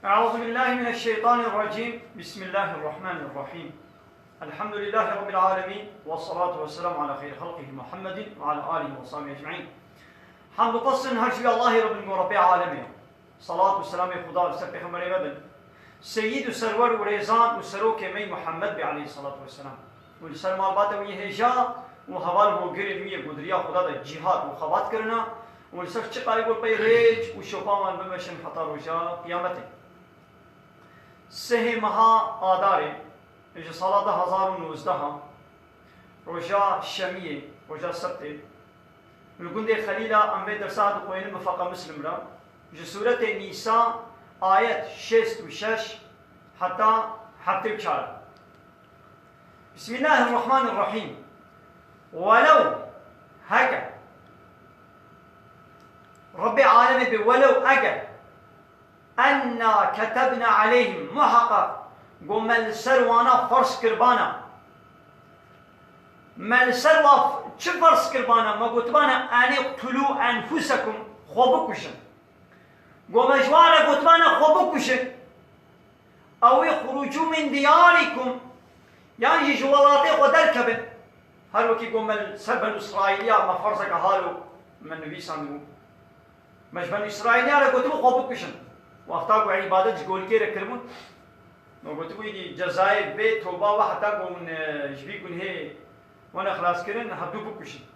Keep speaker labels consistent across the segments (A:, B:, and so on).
A: أعوذ بالله من الشيطان الرجيم. بسم الله الرحمن الرحيم. الحمد لله رب العالمين، والصلاة والسلام على خير خلقه محمد وعلى آله وصحبه أجمعين. حمد قصن هرشي الله رب العالمين. صلاة والسلام خدا وسر پیغمبر مبن سيد وسرور وريزان وسروك مي محمد عليه الصلاة والسلام. والسر مالبات ويهجا وحوال هو گرن ويه قدريا خدا دا جهاد وخوات کرنا والسر چقای گل پی ریج وشوپامان بمشن حتا روشا قیامته. سه مها آداره اجا سالات 1019 روشا شمیه روشا سبته الگنده خلیلا انبه درسات قوین مفاقه مسلم را اجا سورة نیسا آیت 66 حتى 74. بسم الله الرحمن الرحيم. ولو هكا رب العالمين ولو أجل أنا كتبنا عليهم محقق قم السروانا فرس كربانا ما السروا شو فرس كربانا ما قلت بانا أن اقتلوا أنفسكم خوبكشن قم جوانا قلت بانا خوبكشن أو يخرجوا من دياركم يعني جوالاتي ودركبن هل وكي قم السرب الإسرائيلية ما فرسك هالو من نبي سامو مش بني إسرائيلية قلت له خوبكشن وقتا عبادت جول كي ركرمون نقول تقول يدي جزائر بيت توبة وحتى قوم جبي كون هي وانا خلاص كرن هبدو بكشين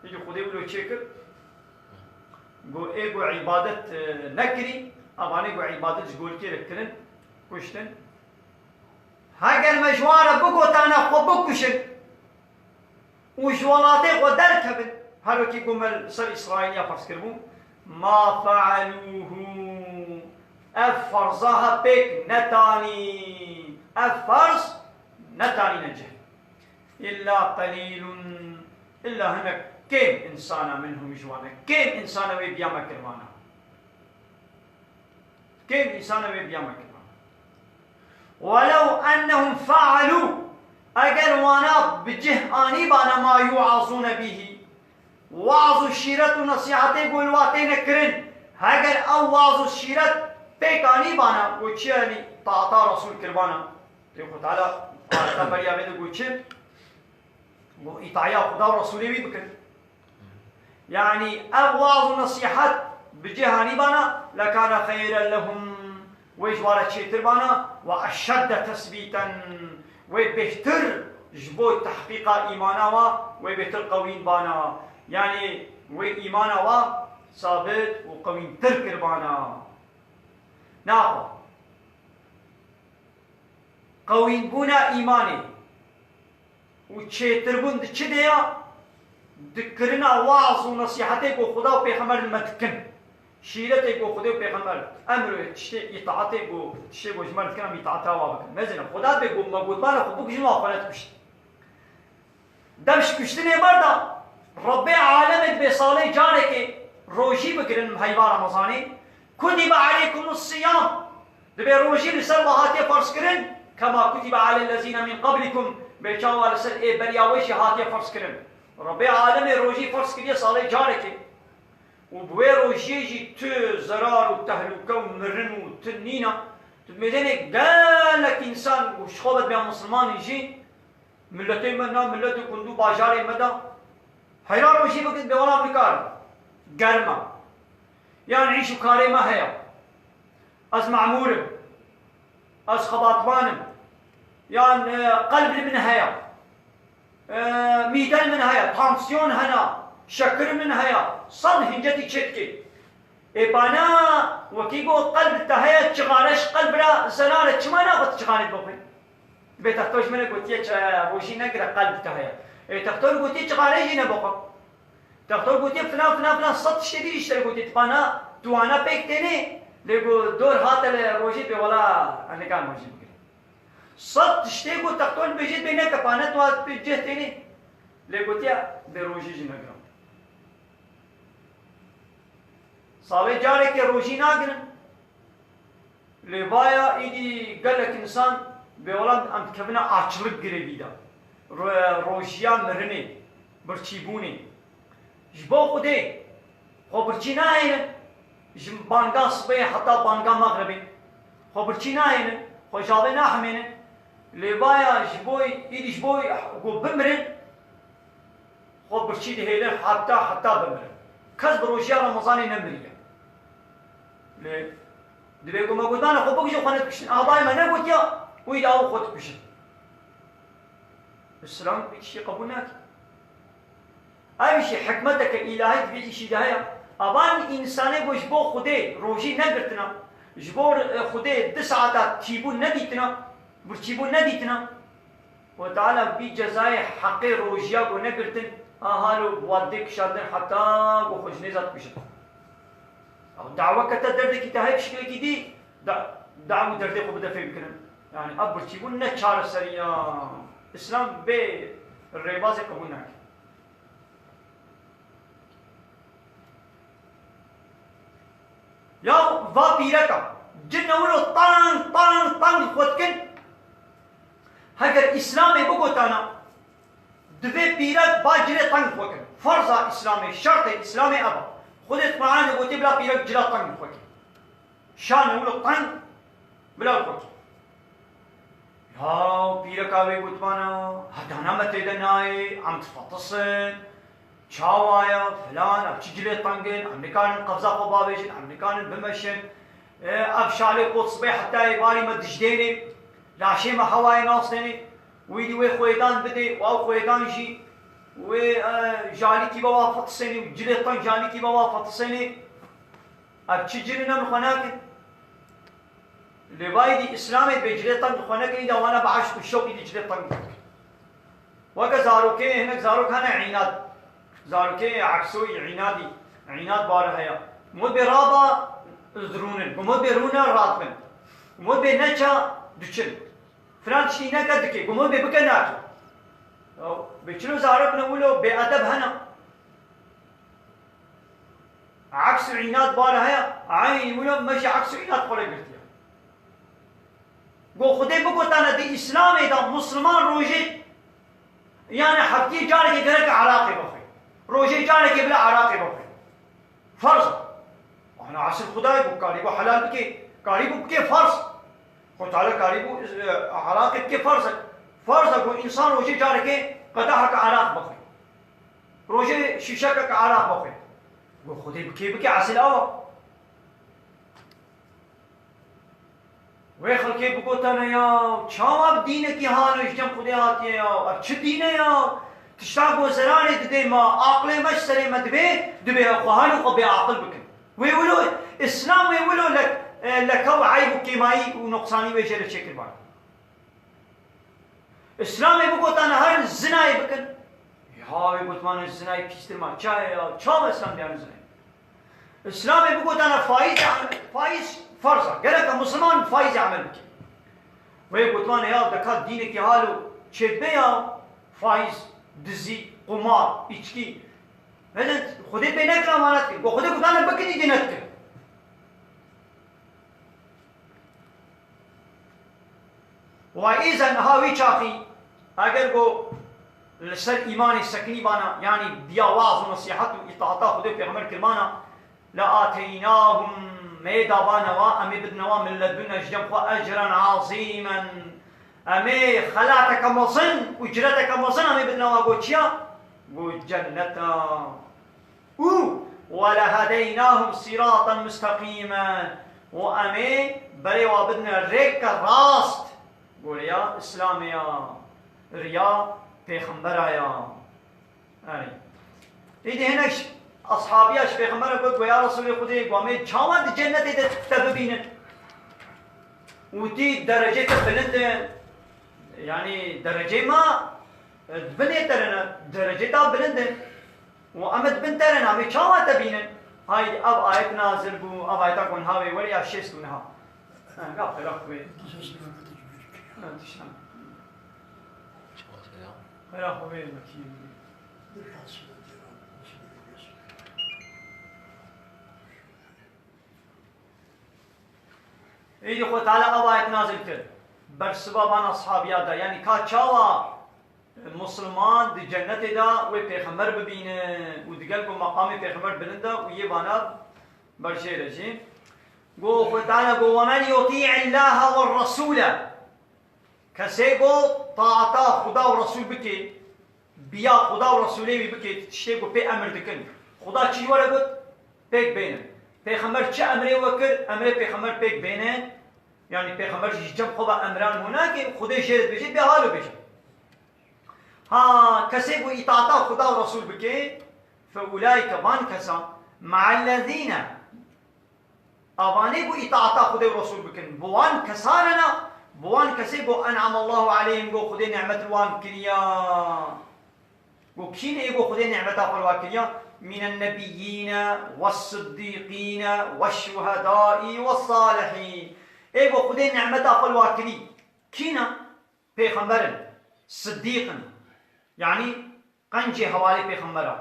A: يجي خدي ولو تشكر قو ايجو عبادت نكري اباني قو عبادت جول كي ركرن كشتن هاجر المجوار بقو تانا خو بكشين وجوالاتي ودركبن هلو كي قوم سر إسرائيلية فرس كرمون ما فعلوه أفرزها بك نتاني أفرز نتاني نجح إلا قليل إلا هناك كم إنسان منهم يجوانا كم إنسان ويبياما كرمانا كم إنسان ويبياما كرمانا ولو أنهم فعلوا أجر وانا بجه آني بانا ما يوعظون به وعظ الشيرة نصيحتي قولواتي نكرن هاگر او وعظ الشيرة پیکانی بانا گوچه یعنی طاعتا رسول کربانا دیکھو تعالی آیتا بریا بید گوچه و اطاعیا خدا و رسولی بید بکن يعني أبواظ نصيحات بجهاني بانا لكان خيرا لهم ويجوارة شيتر بانا وأشد تثبيتا وبهتر جبوت تحقيق إيمانا وبهتر قوين بانا يعني وإيمانا ثابت وقوين تركر بانا ناقا قوين بونا إيماني وشيتر بون دي ديا ذكرنا وعظ ونصيحتك وخدا وبيغمبر المتكن شيرتك وخدا وبيغمبر امر تشتي اطاعتك وتشتي وجمال كلام اطاعتها وابك مزنا خدا بيقول مقول بالا خبوك جنوا قنات كشت دمش كشتني بردا ربي عالمك بصالح جارك روجي بكرن هيبار رمضاني كتب عليكم الصيام دبي روجي لسلوهاتي فرس كرن كما كتب على الذين من قبلكم بيشاو على سل اي برياويش هاتي فرس كرن ربي عالمي روجي فرس كريه صالح جارك وبوي روجي جي تو زرار وتهلكه ومرن وتنينه تمدني قال لك انسان وشخوبت بين مسلمان يجي ملتين منا ملتي كندو باجاري مدى حيران روجي بكت بولا بكار قرمه يعني عيشو كاري ما هي از معمورم از خباطبانم يعني قلب من هيا ميدان من هيا تانسيون هنا شكر من هيا صد هنجتي تشتكي إبانا وكيبو قلب تهيا تشغالش قلب را زنانة چمانا قد تشغالت بوخي بتختوش منه قوتيه روشي نقرأ قلب تهيا تختور قوتيه تشغالي جينا بوخي تختور قوتيه فلان فلان فلان صد تشتري يشتري قوتيه تبانا توانا بيك تيني لقو دور هات الروشي بولا أنا كان روشي بكري صد تشتري قو تختور بيجيت بينا كبانا توات بيجيه تيني لقوتيه بروشي جينا قرأ صاوي جارك روشي ناقرن لبايا ايدي قالك انسان بولاد ام كبنا açlık گربیدا روشيا مرني برچيبوني جبو خودي خو برچي ناين جم بانگا صبي حتى بانگا مغربي خو برچی ناینن خۆشحاڵی ناحمێنن لێبایە ji بۆی ئیدی ji بۆی گۆ بمرن خۆ برچی دەهێنن حتا بمرن کەس بە ڕۆژیا ڕەمەزانی نەمریە دەبێ گۆمە گوتانە خۆ بگوژە خۆ نەتکوشتن ئابای مە نەگوتیە وی داوە خۆت بکوشن ئیسلام هیچی قبول ناکە ئەویشی حکمەتەکە ئیلاهی بێتیشی داهەیە ئەوان ئینسانێ بۆ ji بۆ خودێ ڕۆژی نەگرتنە ji بۆ خودێ 2 ساعتا تیبوون نەدیتنە برچیبوون نەدیتنە وتعالى بی جەزای حەقی ڕۆژیا بۆ نەگرتن هەهالو وادێ کشاندن حتا بۆ خۆش نێزات بکوشن ئەو داوەکەتە دەردێکی تا هەیە شکلێکی دی داو دەردێ خۆ بدە فێ بکردن یعنی ئەو برچیبوون نە چارەسەریە ئیسلام بێ ڕێبازێ قبول ناکە یا va پیرەکە جنەوەرۆ تەنگ خۆتکن هەگەر ئیسلامێ بگۆتانە دەبێ پیرەک با جرێ تەنگ خۆکن فەرزە ئیسلامێ شەرتێ ئیسلامێ ئەبە خودت قورئانێ گوتی بلا پیرەک جرا تەنگ خۆکن شانەوەرۆ تەنگ بلا خۆکن یا پیرەکا وێ گوتمانە هەدانەمە تێدە نایێ ئەم تفەتسن چاوایە فلان ئەچی جلێ تەنگن ئەمریکانن قەبزا خۆ بابێژن ئەمریکانن بمەشن ئەف شالێ قۆت سبەی حتای باریمە دژدێنێ لاشێمە هەوای ناسێنێ ویدی وێ خۆیدان بدێ و ئەو خۆیدانژی وێ ژالیکی بەوا فەتسێنێ و جلێ تەنگ ژالیکی بەوا فەتسێنێ ئەچی جلێ نەمخۆ ناکن لێبایدی ئیسلامێت بێ جلێ تەنگ خۆ نەکەی داوانە بە عەشق و شەوقی جلێ تەنگ وەکە زارۆکێ هەنێک زارۆک هەنە عیناد زارۆکێ عەکسۆی عیناد بارە هەیە مۆ بێ ڕابە زرونن مۆ بێ ڕوونە ڕاتبن مۆ بێ نەچە دوچن فلان شتی نەکە دکێ مۆ بێ بکە ناکە بێچلو زارۆک نەولۆ بێ ئەدەب هەنە عەکس و عیناد بارە هەیە عینی ولۆ مەژی عەکس و عیناد خۆڵێ گرتیە گۆ خودێ بگۆتانە دی ئیسلامێدا موسڵمان ڕۆژێ یانە هەفتەیە جارێکێ گەرەکە عەراقێ بخۆی ڕۆژەی جارێکێ بلا عراقێ بخۆی فەرزە ئەنا عەسل خودای بوو کاری بۆ حەلال بکێ کاری بوو بکێ فەرز خۆ تاالە کاری بوو عراقێ بکێ فەرزە بۆ ئینسان ڕۆژەی جارێکێ قەدەحەکە عراق بخۆی ڕۆژێ شیشەکەکە عراق بخۆی بۆ خودی بکێ عەسل ئەوە وێ خەڵکێ بگۆتەنە یا چاوا دینێکی هانۆش جەم خودێ هاتیە یا چ دینە یا تشتا گۆزەرانێ ددێمە عاقلێ مەش سەرێمە دبێ خۆهان و خۆ بێ عاقل بکن وێ ولۆ ئیسلام وێ ولۆ لەکەو عیب و کێمایی و نوقسانی وێژێ لە چێکردوان ئیسلامێ بگۆتانە هەر زنای بکن یا وێ گوتمانە زنای پیسترمان چایە چاوە ئیسلام دیانە زنای ئیسلامێ بگۆتانە فایز فەرزە گەرەکە موسڵمان فایزی عمل بکە وێ گوتمانە یا دەکات دینێکی هاڵ و چێت بێ یا فایز دزی قمار ئیچکی هەدەن خودێ پێ نەکرا ئەمانەت کرد بۆ خودێ گوتانە بکردی دێنەت کرد وای ئیزەن هاوی چاقی ئەگەر بۆ لەسەر ئیمانی سەکنی بانە یعنی دیاواز و نەسیحەت و ئیتاعەتا خودێ و پێغەمبەر کردمانە لەئاتەیناهم مێدابانەوە ئەمێ بدنەوە من لەدونە ژدەم خۆ ئەجرەن عەزیمەن ئەمێ خەلاتەکە مەزن ئوجرەتەکە مەزن ئەمێ بدنەوە بۆ چییە؟ بۆ جەنەتە وەلەهەدەیناهم سیراطا مستەقیما و ئەمێ بەرێوا بدنە ڕێککە ڕاست بۆ ریا ئیسلامەیە ریا پێغەمبەرایە ئیدی هێنەش ئەسحابیەش پێغەمبەرە گوت یا ڕەسوولی خودێ گوامێ چاوان جەنەتێ دە ببینن وتی دەرەجەی تە بلندن یعنی دەرەجەی ما بنێتەرەنە دەرەجەی تا بلندن و ئەمە بنتەرن ئەمێ چاوان دەبینن های ئەو ئایەت نازل بوو ئەو ئایەتا گۆن هاوێ وەریا شێست و نەها خێرا خوێ مەکی ئیدی خۆ تاالە ئەو ئایەت نازل کرد بەرسبابان ئەسحابیادا یعنی کات چاوە مسلمان دی جەنەتێدا وێ پێغەمبەر ببینن و دیگەل بۆ مەقامی پێغەمبەر بلندە و یێ بانە بەرژێرەژی قو فتانا قو ومن يطيع الله والرسول كسيقو طاعتا خدا ورسول بكي بيا خدا ورسوله بكي تشتي قو بي أمر دكن خدا چی وره قد بيك بينن پیغمبر چه امره وكر امره پیغمبر بيك بينن يعني پیغمبر جم خوبا امران هناك خدا شهد بيجي بحالو بيجي ها كسيقو إطاعتا خدا ورسول بكي فأولئك وان كسا مع الذين أباني بو إطاعتا خدا ورسول بكن بوان كساننا بوان كسيقو أنعم الله عليهم قو خدا نعمة الوان كريا قو كين إيقو خدا نعمة الوان كريا من النبيين والصديقين والشهداء والصالحين إيقو خدا نعمة الوان كريا كينا پیغمبرن صديقن يعني قنجي حوالي پیغمبرا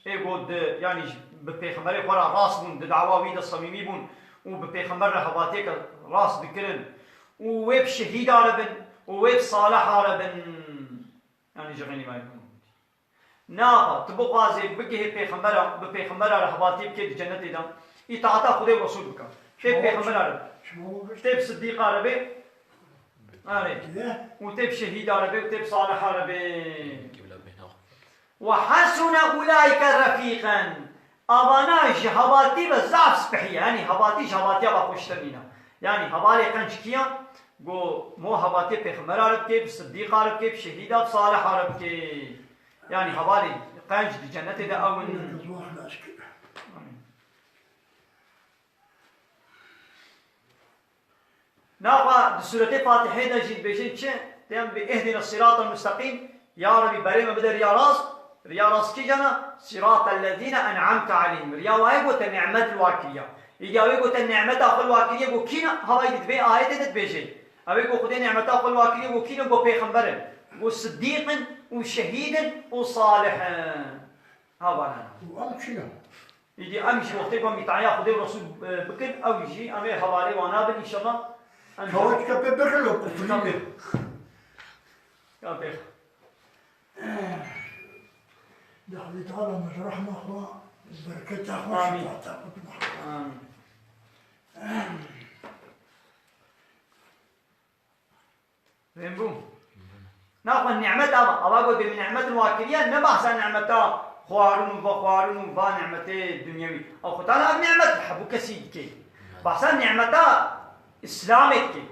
A: إيقو يعني بپیغمبر خورا راس بون دعواوی دا صمیمی بون و بپیغمبر رهباتیک راس بکرن و ویب شهید عربن و ویب صالح عربن يعني جغيني ما يكون ناقا تبو قازي بقيه بپیغمبر رهباتی بكي جنت دا اطاعتا خدا و رسول بكا تيب پیغمبر عرب تيب صديق عربي و تيب شهيد عربي و تيب صالح عربي وحسن أولئك رفيقا أبانا جهباتي بزعف سبحية يعني هباتي جهباتي أبا خوشترينا يعني هبالي قنج كيا قو مو هباتي بيخمر عرب كيب صديق عرب كيب شهيد صالح عرب كيب يعني هبالي قنج دي جنة دا أون ناقا سورة فاتحة دا جيد بيجين چه تيام بإهدنا الصراط المستقيم يا ربي بريم بدر يا راس كي جنا صراط الذين أنعمت عليهم ريا واي قوت النعمة الواكية يجي أبي قوت النعمة أخو الواكية قو كينا هواي تدبي آية تدبيجي أبي قو خدي نعمة أخو الواكية قو كينا قو بيخمبرن قو صديق وشهيد وصالح هذا
B: وأمشي
A: يجي أمشي وقتي قوم يتعيا خدي الرسول بكن أو يجي أمي حوالي وأنا إن شاء الله
B: كوت كبير بخلو
A: كبير
B: دعوة تعالى من رحمة أخوة بركة أخوة
A: آمين آمين فهمتوا؟ ناخذ النعمة أبا قلت من نعمة الواكلية نبحث عن نعمة خوارون نعمة الدنيوي أو ختانا أب نعمة حبو كسيد كي بحث عن نعمة إسلامك كي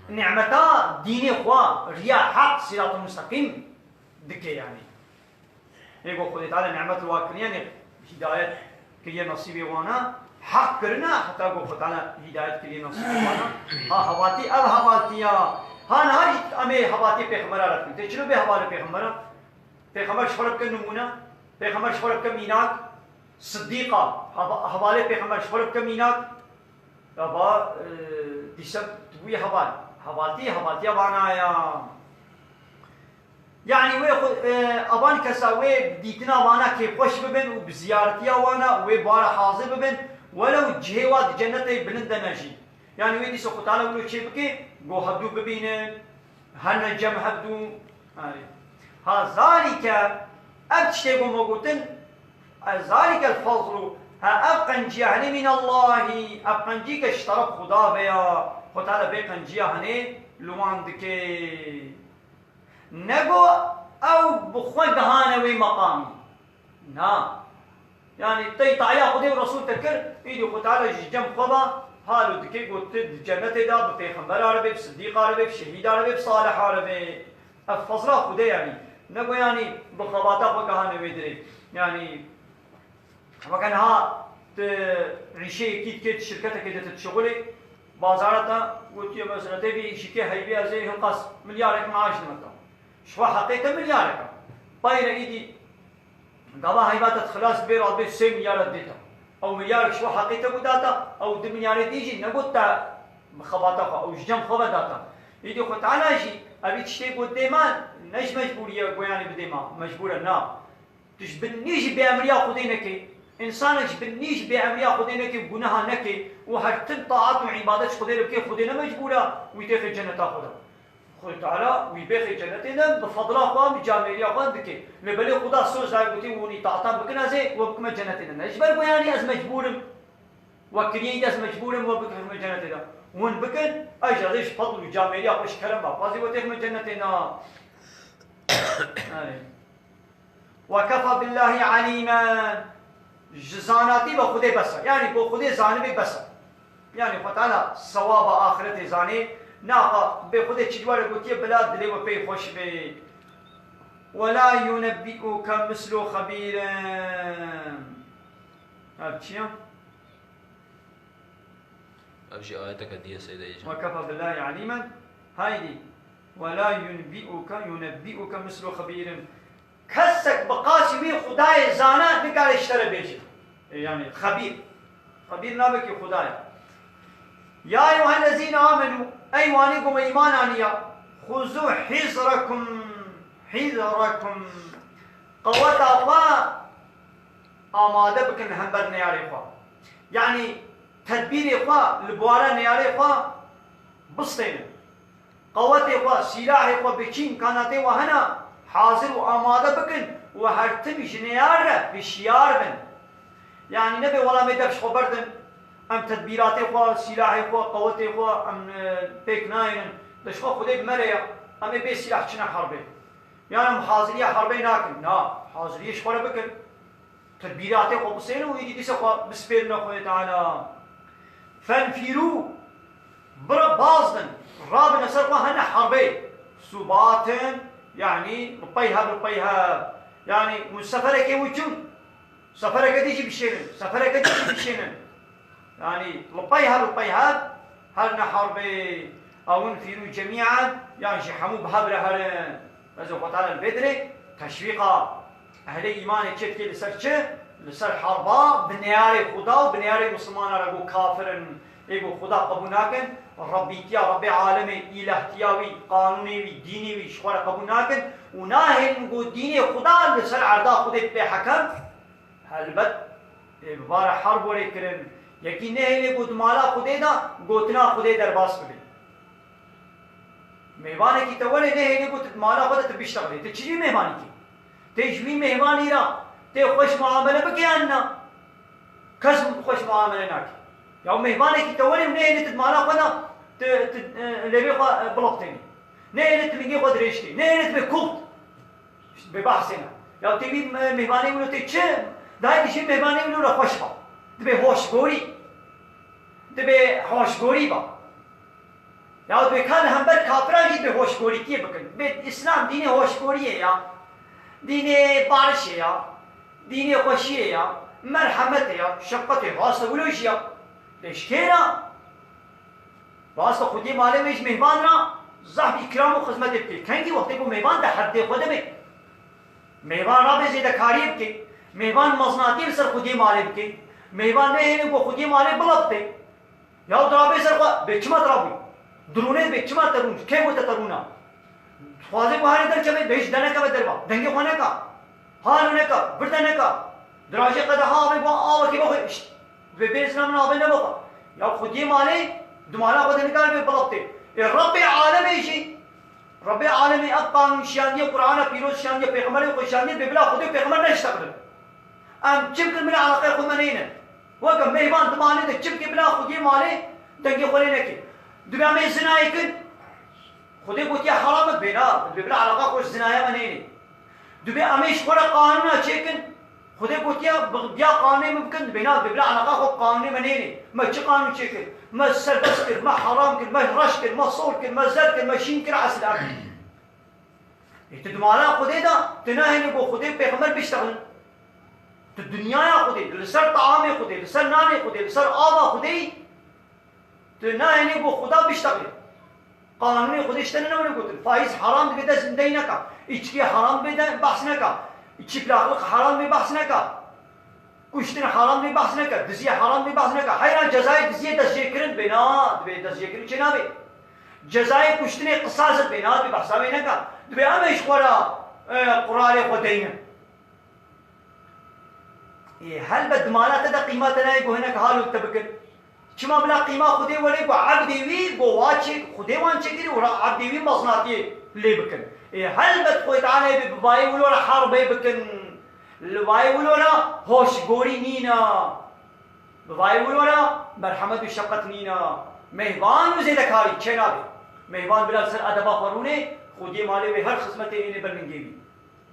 A: نعمة ديني خوا ريا حق صراط المستقيم دكي يعني يقول خذ تعالى نعمة الواكلية يعني هداية كي نصيبي وانا حق كرنا حتى يقول خذ تعالى هداية كي نصيبي وانا ها هباتي أب هباتيا ها نهاري أمي هباتي بيخمرة رتم تجربة بهبالي بيخمرة بيخمر شفرب كنمونة بيخمر شفرب كميناك صديقة هبالي بيخمر شفرب كميناك أبا ديسب تبوي هباتي وانا يا يعني وي أبان كساوي ديتنا وانا كيف خوش ببن وبزيارتي وانا وي بارا حاضر ببن ولو جهوات جنة بلند نجي يعني وي ديسو قتالا ولو شيء بكي قو هبدو ببينن هنجم هبدو ها ذلك أبتشتي قو موقوتن ذلك الفضل ها أبقنجي يعني من الله أبقنجي كاشترب خدا بيا قتالا بيقنجي هني لوان دكي نقو أو بخوة دهانوي مقامي نا يعني تيطعيا خدي ورسول تكر إيدي قتالا جم خبا حالو دكي قلت جنة دا بپیغمبر عربي بصديق عربي بشهيد عربي بصالح عربي الفضل خده يعني نقو يعني بخباتا وكهانه ويدري يعني وكان ها عيشي كيت شركتها كده تشغلي بازارتا قلت يا مثلا تبي شيكي هيبيع زي هالقص مليارك معاش نمتا شو حقيقة مليارك بايرة ايدي قبا هيباتت خلاص بير عبي 3 مليار ديتا او مليار شو حقيقة بداتا او 2 مليار تيجي نقولتا خباطة او جم خبا داتا يدي خد على شيء ابي تشتي قدامان نش مجبورية يعني بديما مجبورة نا تجبنيش بأمريا خدينك انسان جبنيش بأمريا خدينك بجناها نكي وهرتن طاعات وعبادات خدينك خدينا مجبورة ويتاخذ الجنة تاخذها خد تعالى ويباخذ جنتنا بفضل أخوان بجامعية أخوان دكي لبلي خدا سوز هاي قلتي وني تعطان بكنا زي وبكم جنتنا نجبر يعني از مجبورم وكريه داس مجبور وبكن من جنتنا وين بكن اجازيش فضل وجامعيه وش كلام بازي وتك من جنتنا وكفى بالله عليما جزاناتي بخودي بس يعني بخودي زانبي بس يعني فتانا ثواب آخرت زاني ناقا بخودي چجوار قوتي بلاد دلي وبي خوش بي ولا ينبئك مثل خبير هذا چيا
C: أبشي آياتك دي سيدة إيجا
A: وكفى بالله عليما هايدي ولا ينبئك مثل خبير كسك بقاسي بي خداي زانا نقال اشترى بيجي يعني خبير نابك خداي يا أيها الذين آمنوا أيوانكم إيمان آنيا خذوا حذركم قوة أخوة آماده بكن همبر نياري أخوة يعني تدبير أخوة لبوارا نياري أخوة بسطين قوة أخوة سلاح أخوة بچين كانت وهنا حاضر وآماده بكن وهرتم جنيار بشيار بن يعني نبي ولا ميدبش خبردن ام تدبيرات اخوة سلاح اخوة قوة اخوة ام بيك ناين دشخو خده بمريا ام بي سلاح چنا حربي يعني ام حاضرية حربي ناكن نا حاضرية شخورة بكن تدبيرات اخوة بسينو ويدي ديس اخوة بسبيلنا اخوة تعالى فانفيرو برا بازن راب نسر اخوة هنا حربي سباتن يعني ربيها يعني من سفرك وجون سفرك تيجي بشينن سفرك تيجي بشينن يعني ربيها هل حربي او انفروا جميعا يعني شحموا بهبره هرن رزق وتعالى البدر تشويقا اهل ايمان چه كي لسر حربا بنيار خدا وبنيار مسلمان رغو كافرن ايغو خدا قبول ناكن ربيتيا رب عالم الهتياوي قانوني ديني شخوره قبول ناكن وناهن گو دين خدا لسر عرضا خود به حكم البت بار حرب وري كرن يكي نهي گو مالا خود دا گوتنا خود درباس بده مهمان کی توله نهي گو مالا خود تبيشتغلي تچي مهمان کی تجوي مهماني را ته خوش معامله بكيانا كسم خوش معامله ناكي يا مهمان کی توله نهي مالا خود لبي بلوكتني نهي تلقي خود ريشتي نهي بكوت ببحثنا يا تبي مهماني ولو تچه داي شي مهماني ولو خوشبا تبي هوشگوری با یا تبي كان هم بر كافران جي هوشگوری كي بكن بيت اسلام دين هوشگوریه یا دين بارشه یا دين خوشیه یا مرحمته یا شفقته واسطه ولوش یا ليش كينا واسطه خودی ماله مش مهمان را زحف اکرام و خدمت بکی کنگی وقتی کو مهمان ده حد خود میں مهمان را به زیده کاری بکی مهمان مزناتی سر خودی ماله بکی مهمان نه اینو کو خودی ماله بلبته یا درابه سر کو بچما درابی درونه بچما ترون کی مت ترونا خوازه بهاری در چمه بیش دنه کا بدروا دنگی خونه کا حالونه کا بردنه کا دراجه قد ها به آوا کی بخو به بیس نام نه به نبخ یا خودی ماله دمالا خود نکار به بلبته رب عالم شيء رب عالم أبقى شانية قرآن بيروز شانية بيغمر وشانية ببلا خده بيغمر نشتغل أم جبك من علاقة خود منينه وكم مهمان دمانه ده جبك بلا خده ماله دنگي خلي نكي دبي عمي زناية كن خده قوتيا حرامك بينا ببلا علاقة خوش زناية منينه دبي عمي شخورة قانونا چيكن خده قوتيا بيا قانوني ممكن بينا ببلا علاقة خود قانوني منينه ما چه قانون چيكن ما سربس كر ما حرام كر ما رش كر ما صور كر ما زر كر ما شين كر عسل أكل تدمالا خده دا تناهي نبو خده پیغمبر بيشتغل الدنيا يا خده لسر طعام خده لسر نان خده لسر آبا خده تناهي نبو خدا بيشتغل قانوني خده اشتنه نو نگوتن فائز حرام بده زندگی نکا اچکی حرام بده بحث نکا اچکی اخلاق حرام بده بحث نکا کشتن حرام می بحث نکرد دزیه حرام می بحث نکرد حیران جزای دزیه دزیه کرن بنا دبی دزیه کرن چه نبی جزای کشتن قصاص بنا دبی بحثا بی نکرد دبی امیش خورا قرآن خودینه هل بدمالات دا قیمت نای گو هنک حالو تبکر چما بلا قیمه خودی ولی گو عبدی وی گو واچی خودی وان چکری و عبدی وی مصناتی لی بکن هل بد خوی تعالی ببایی ولو را حربی بکن الواي ولونا هوش غوري نينا بضای ورونا مرحمت و شفقت نینا مهبان و زیده کاری چه نابی مهبان بلال سر ادبا خورونه خودی مالی و هر خدمت اینه برمنگی بی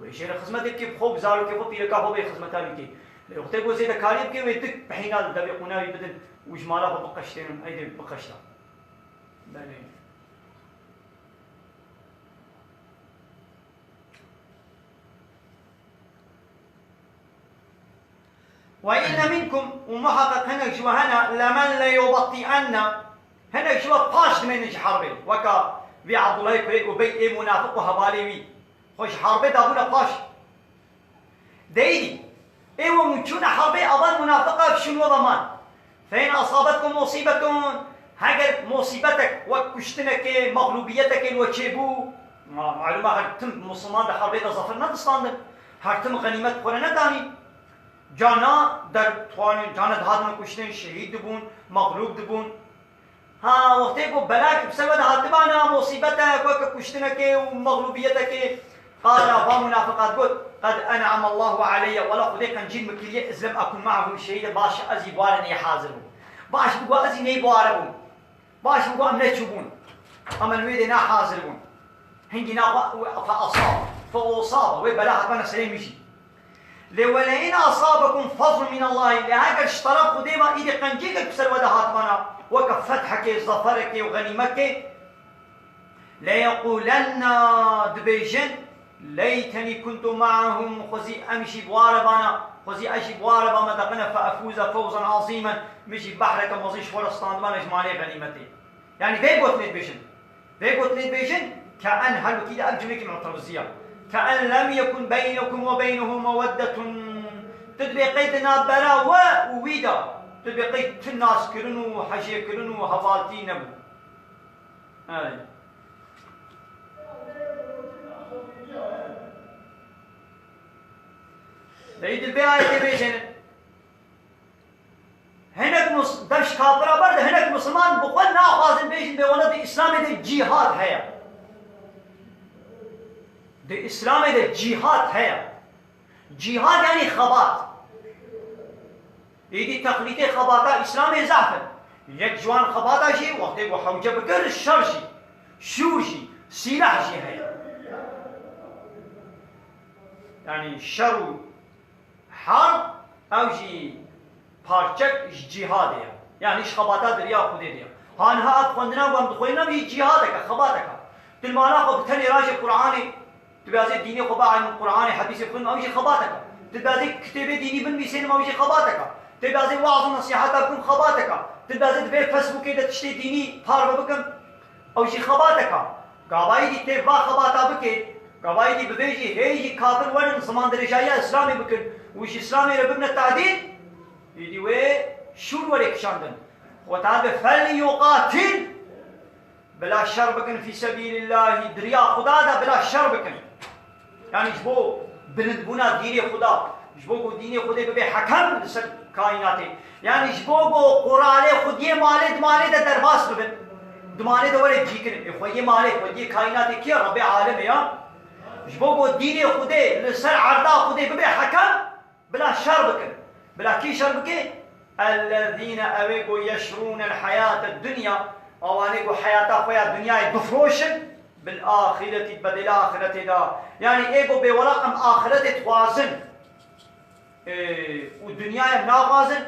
A: و شیر خدمت که خوب زارو که خوب پیرکا خوب خدمت هایی که وقتی گو زیده کاری بکی و دک بحینال دبی قناوی بدن وش مالا خوب بقشتین ایده بقشتا بله وإن منكم ومحقق هنا شو هنا لمن لا يبطئن هنا شو باش من حربي وكا في عبد الله كريك وبي منافق وهبالي خوش حربي دابونا باش ديدي ايوه منشون حربي اظن منافقة شنو ضمان فإن أصابتكم مصيبة هاجر مصيبتك وكشتنك مغلوبيتك الوشيبو معلومة هرتم مسلمان ده حربي ده ظفرنا دستاندن هرتم غنيمت قرنا داني جانا در توان جانا دهاتنا کشتن شهید دبون مغلوب دبون ها وقتی کو بلاک بسبب هاتبانا مصیبت کو کشتنه و مغلوبیت قال ابا منافقات قد انعم الله علي ولا خدي كان جيل مكليه اذ لم اكن معهم شهيدا باش ازي بوالني حاضر باش بقوا ازي ني بواربون باش بقوا امنتشبون اما الويدنا حاضرون هنجنا فاصاب وبلاها بنا سليم يجي لولئن أصابكم فضل من الله لهاجر اشتراب قديما إذا قنجيك بسر ودهات منا وكفتحك ظفرك وغنيمك ليقولن دبيجن ليتني كنت معهم خزي أمشي بواربانا خزي أشي بواربا مدقنا فأفوز فوزا عظيما مشي بحرك مزيش فرستان ما نجمالي غنيمتي يعني ذي قلت بيجن كأن هل كده أرجمك من الترزية كأن لم يكن بينكم وبينه مودة تدبي قيدنا بلا وويدا تدبي قيد الناس كرنو حشي كرنو هفالتي نبو ليد البيعة بيجن هناك دش كافرة برد هناك مسلمان بقول ناخذ بيجن بولد إسلام ده جهاد هيا ده اسلام ده جهاد ہے جهاد يعني خبات ایدی تقلیدی خباتا اسلام ضعف یک جوان خباتا شی وقتی کو حوجه بکر شر شی شور شی سلاح شی ہے يعني شر حرب او جي پارچک جهاد يعني ايش خباتا دريا خودي ديا هانها اخوندنا وام دخولنا بي جهادك خباتك تلمانا خب تاني راجع قراني تبازي ديني خبا عن القرآن حديث بكون ما ويجي خباتك تبازي كتاب ديني بن بيسين ما ويجي خباتك تبازي وعظ نصيحات بكون خباتك تبازي تبي فيسبوك كده تشتري ديني حرب بكم او شي خباتك قبائل دي تبا خباتا بك قبائل دي ببيجي هيجي كافر ورن زمان درجايا اسلامي بكن وش اسلامي ربنا التعديل يدي وي شو وريك شاندن وتعالى فليقاتل بلا شر بكن في سبيل الله دريا خدا دا بلا شر بكن يعني جبو بندبونا ديني خدا جبو ديني خدا ببي حكم لسر كائناتي يعني جبو قرالي خدي مالي دا درباس ببن دمالي دا وري جيكن خوي مالي خوي كائناتي كيا رب عالم يا جبو ديني خدا لسر عرضا خدا ببي حكم بلا شر بكن بلا كي شر بكن الذين أبيكو يشرون الحياة الدنيا أوانيكو حياة خويا الدنيا بفروشن بالآخرة بدل آخرة دا يعني إيكو بولا أم آخرة توازن والدنيا ناغازن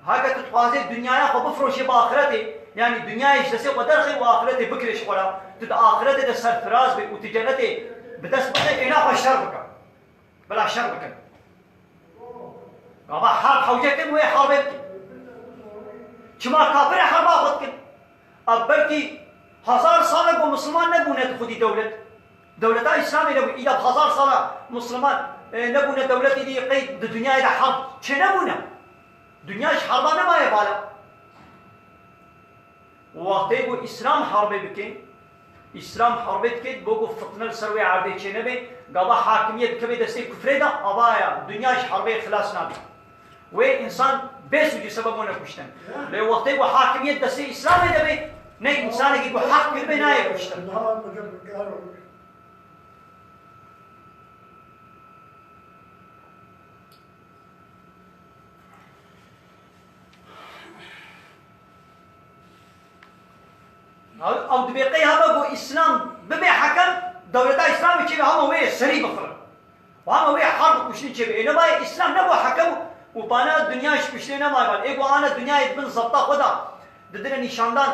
A: هكا تتوازن الدنيا خو بفروشي بآخرته يعني الدنيا يجلسي ودرخي وآخرته بكرش ولا تد آخرته دا سرفراز بي وتجارته بدس بطيك إنا خو شربك بلا شربك غابا حرب حوجتك وهي حربك كما كافر حرب آخذك أبركي 1000 سال کو مسلمان نبونه خودی دولت اسلامی نبود ایدا 1000 سال مسلمان نبونه دولتی دی قید دنیای دا حرب چه نبونه دنیاش حربا نمایه بالا وقتی کو اسلام حرب بکن اسلام حرب بکن بگو فتنه سروی عرضی چه نبی قضا حاکمیت کمی دستی کفر دا ابایا دنیاش حرب خلاص نبی و انسان بسوجی سببونه کشتن لی وقتی کو حاکمیت دستی اسلامی نبی نه انسانی که حق کرده نه کشتن او دبيقي هذا بو اسلام ببي حكم دولة اسلام كي هم وين سري بفر وهم وين حرب كشني كي انما اسلام نبو حكم وبانا الدنيا كشني ما يبان ايغو انا الدنيا يبن زبطه خدا ددنا نشاندان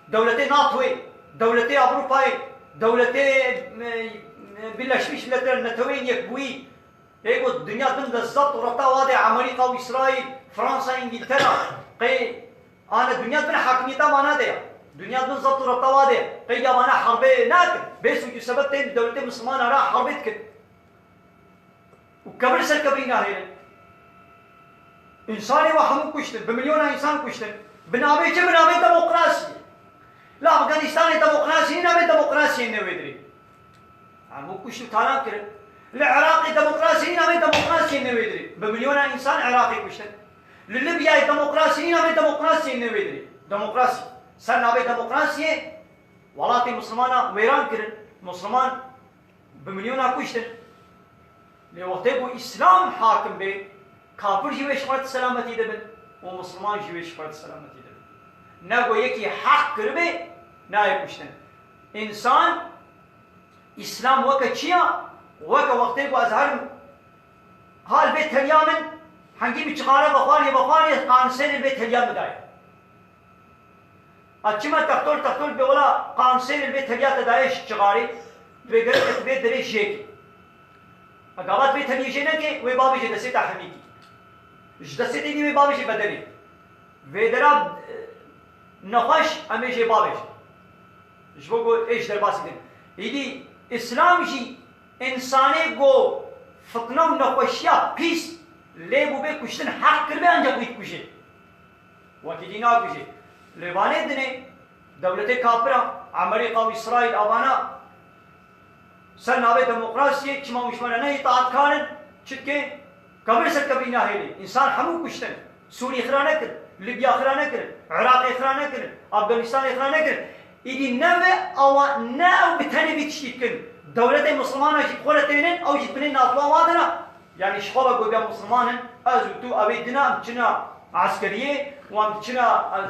A: دولتي ناتوي دولتي اوروباي دولتي بالله نتوين يكوي ايغو الدنيا بن الزبط ورتا واضع امريكا واسرائيل فرنسا انجلترا قي انا الدنيا بن حاكميتها ما نادي دنيا بن زبط ورتا واضع قي جابانا حربي ناك بس وجو سبب تين دولتي مسلمان را حربتك وكبر سر كبرينا هي انساني وحمو كشتن بمليون انسان كشتن بنابي چه بنابي ديمقراطية لا افغانستان ديمقراطية نابي ديمقراطية نويدري عمو كشتن كلام كده العراق ديمقراطية نابي ديمقراطية نويدري بمليون انسان عراقي كشتن لليبيا ديمقراطية نابي ديمقراطية نويدري ديمقراطية سر نابي ديمقراطية ولاتي مسلمانا ويران كده مسلمان بمليون كشتن لوقتي اسلام حاكم به كافر جيوش فرد سلامتي دبن ومسلمان جيوش فرد سلامتي دبن نگو يكي حق كربه ناي كشتن انسان اسلام وكا چيا وكا وقتي کو ازهر حال بيت اليامن حنجي بچقاره بخواني قانسين البيت اليام داي اچما تقتل بولا قانسين البيت اليات دايش چقاري بغير بيت دريش يكي اقابات بيت اليجينا كي ويبابي جدسي تحميكي جدسي ديني ويبابي جي بدني ويدرا نخش امي جي بابي جبوكو ايش درباسي دين يدي اسلام جي انساني گو فتنه و نخوشيا بيس ليبو بي كشتن حق كربي انجا قويت كشي وكي دينا كشي ليباني دني دولتي كافرة امريكا و اسرائيل ابانا سر نابي ديمقراطية كما مشمانا نه اطاعت كارن چتكي قبل سر كبري ناهيلي انسان حمو كشتن سوري اخرا نكر ليبيا اخرا نكر عراق اخرا نكر افغانستان اخرا نكر ايدي نوه او ناو بتاني بيتشتكن دولة مسلمانة جيت خولتينن او جيت بنين ناطوا وادنا يعني شخوبة قوبيا مسلمانن ازو تو اوي دنا مچنا عسكرية ومچنا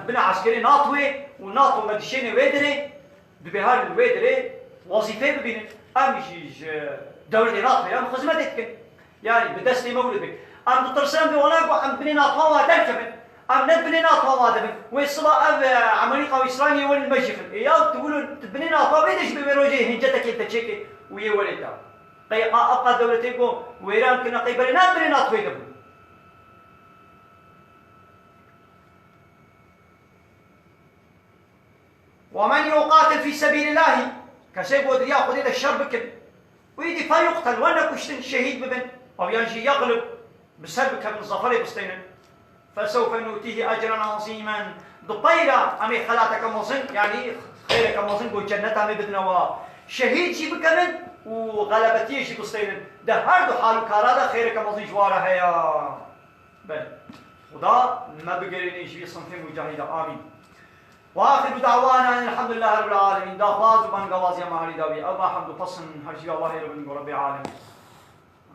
A: بنا عسكري ناطوي وناطو مدشين ويدري ببهار الويدري وظيفة ببينن امشيج دولة ناطوي ام خزمتك يعني بدستي مولد بك ام ترسم بولاك وام بنين ناطوا وادركبن ام ند بنين ناطوا وادبن ويصلا امريكا واسرائيل يولي المجيخن اياو تقولوا بنين ناطوا بيدش ببروجي هنجتك انت تشيكي ويولي تا قي ابقى دولتيكو ويران كنا قيبرينات بنين ناطوي دبن ومن يقاتل في سبيل الله كسيبو دريا خذي الشر بكن ويدي فيقتل وانا كشتن شهيد ببن او ينجي يغلب بسبب من ظفر بستينن فسوف نؤتيه اجرا عظيما ضبيرا امي خلاتك مظن يعني خيرك مظن قول جنة امي بدنا شهيد جي بكمن وغلبتي جي بستينن ده هر دو حال كارا خيرك مظن جواره هيا بل خدا ما بقريني جي صنف مجاهدة آمين واخر دعوانا ان الحمد لله رب العالمين دا فاز بان غوازي ما هري داوي الله حمد فصن هرجي الله رب العالمين